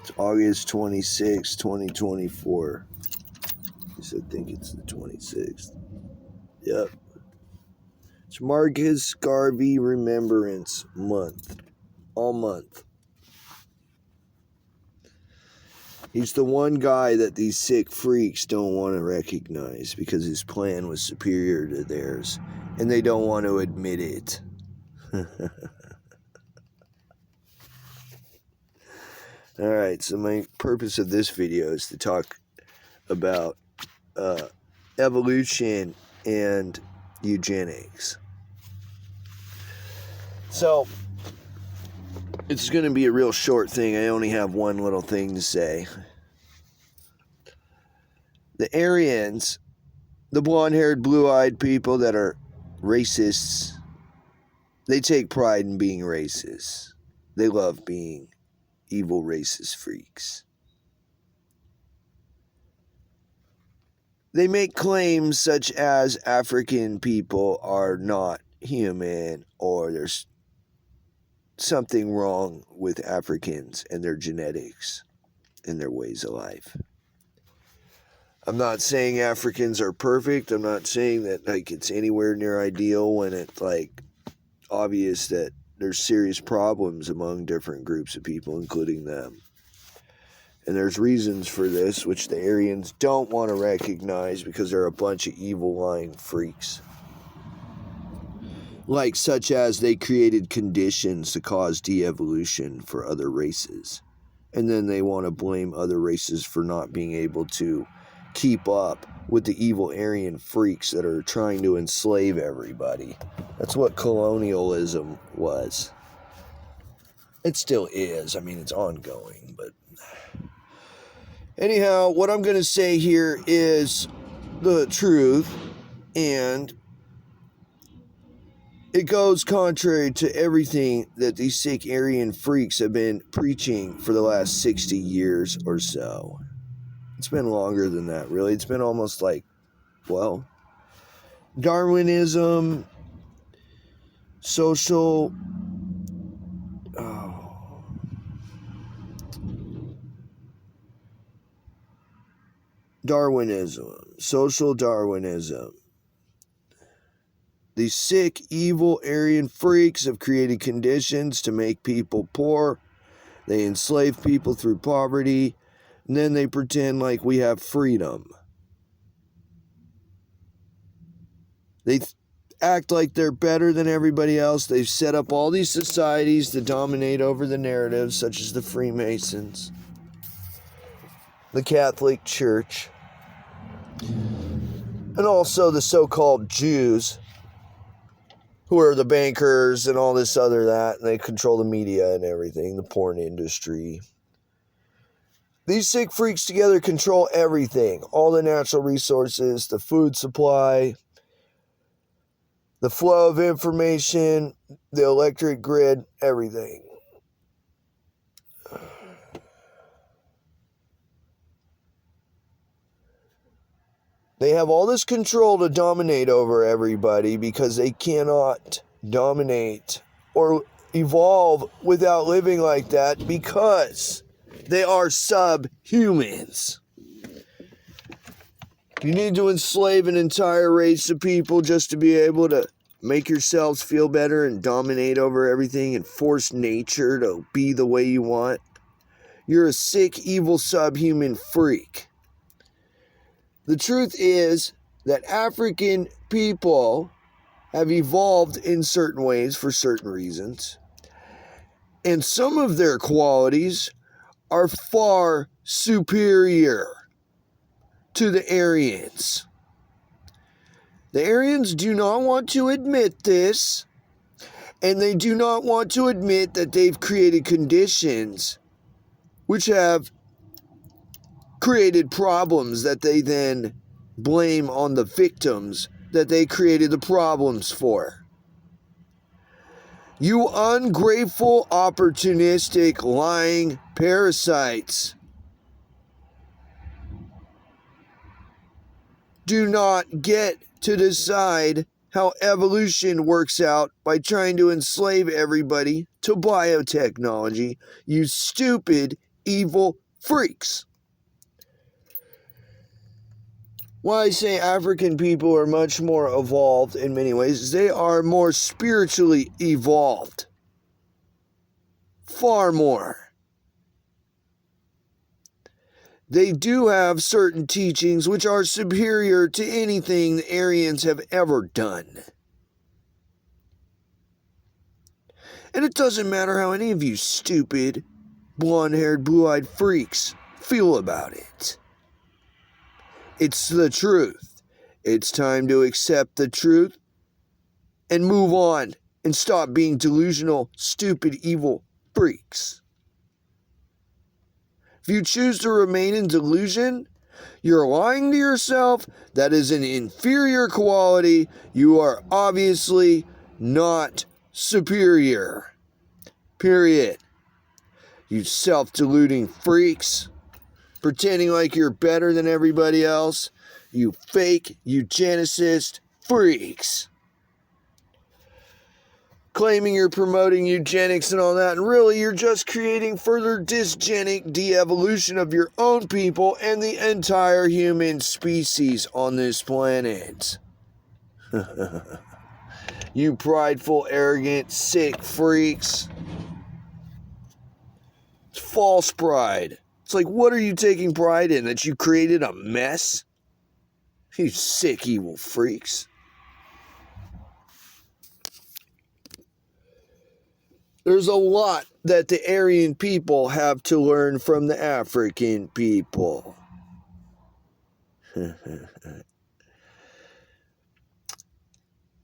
It's August 26, 2024. I think it's the 26th. Yep. It's Marcus Garvey Remembrance Month. All month. He's the one guy that these sick freaks don't want to recognize because his plan was superior to theirs, and they don't want to admit it. Alright, so my purpose of this video is to talk about evolution and eugenics. So, it's going to be a real short thing. I only have one little thing to say. The Aryans, the blonde-haired, blue-eyed people that are racists, they take pride in being racist. They love being evil racist freaks. They make claims such as African people are not human, or there's something wrong with Africans and their genetics and their ways of life. I'm not saying Africans are perfect. I'm not saying that it's anywhere near ideal when it's obvious that there's serious problems among different groups of people, including them. And there's reasons for this, which the Aryans don't want to recognize because they're a bunch of evil, lying freaks. Such as they created conditions to cause de-evolution for other races. And then they want to blame other races for not being able to keep up with the evil Aryan freaks that are trying to enslave everybody. That's what colonialism was. It still is. It's ongoing, but anyhow, what I'm going to say here is the truth, and it goes contrary to everything that these sick Aryan freaks have been preaching for the last 60 years or so. It's been longer than that, really. It's been almost Darwinism, social... Darwinism, social Darwinism. These sick, evil Aryan freaks have created conditions to make people poor. They enslave people through poverty, and then they pretend like we have freedom. They act like they're better than everybody else. They've set up all these societies to dominate over the narratives, such as the Freemasons, the Catholic Church, and also the so-called Jews, who are the bankers and all this other that, and they control the media and everything, the porn industry. These sick freaks together control everything, all the natural resources, the food supply, the flow of information, the electric grid, everything. They have all this control to dominate over everybody because they cannot dominate or evolve without living like that because they are subhumans. You need to enslave an entire race of people just to be able to make yourselves feel better and dominate over everything and force nature to be the way you want. You're a sick, evil, subhuman freak. The truth is that African people have evolved in certain ways for certain reasons, and some of their qualities are far superior to the Aryans. The Aryans do not want to admit this, and they do not want to admit that they've created conditions which have created problems that they then blame on the victims that they created the problems for. You ungrateful, opportunistic, lying parasites do not get to decide how evolution works out by trying to enslave everybody to biotechnology. You stupid, evil freaks. Why I say African people are much more evolved in many ways is they are more spiritually evolved. Far more. They do have certain teachings which are superior to anything the Aryans have ever done. And it doesn't matter how any of you stupid, blonde-haired, blue-eyed freaks feel about it. It's the truth. It's time to accept the truth and move on and stop being delusional, stupid, evil freaks. If you choose to remain in delusion, you're lying to yourself. That is an inferior quality. You are obviously not superior. Period. You self-deluding freaks. Pretending like you're better than everybody else. You fake eugenicist freaks. Claiming you're promoting eugenics and all that, and really you're just creating further dysgenic de-evolution of your own people and the entire human species on this planet. You prideful, arrogant, sick freaks. It's false pride. It's like, what are you taking pride in? That you created a mess? You sick, evil freaks. There's a lot that the Aryan people have to learn from the African people. The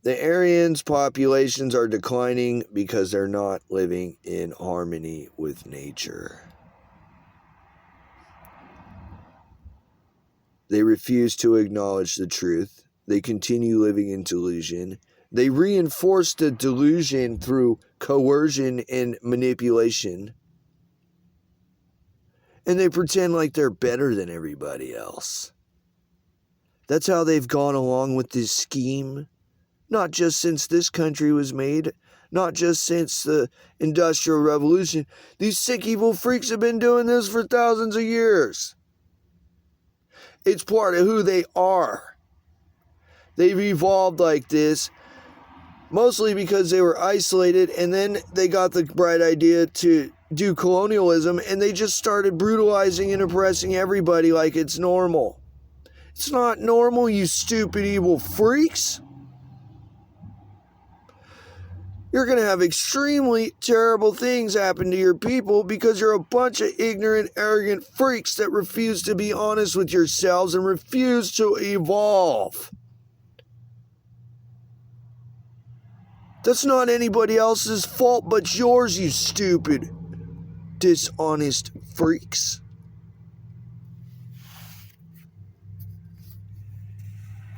Aryans' populations are declining because they're not living in harmony with nature. They refuse to acknowledge the truth. They continue living in delusion. They reinforce the delusion through coercion and manipulation. And they pretend like they're better than everybody else. That's how they've gone along with this scheme. Not just since this country was made. Not just since the Industrial Revolution. These sick, evil freaks have been doing this for thousands of years. It's part of who they are. They've evolved like this, mostly because they were isolated, and then they got the bright idea to do colonialism, and they just started brutalizing and oppressing everybody like it's normal. It's not normal, you stupid, evil freaks. You're going to have extremely terrible things happen to your people because you're a bunch of ignorant, arrogant freaks that refuse to be honest with yourselves and refuse to evolve. That's not anybody else's fault but yours, you stupid, dishonest freaks.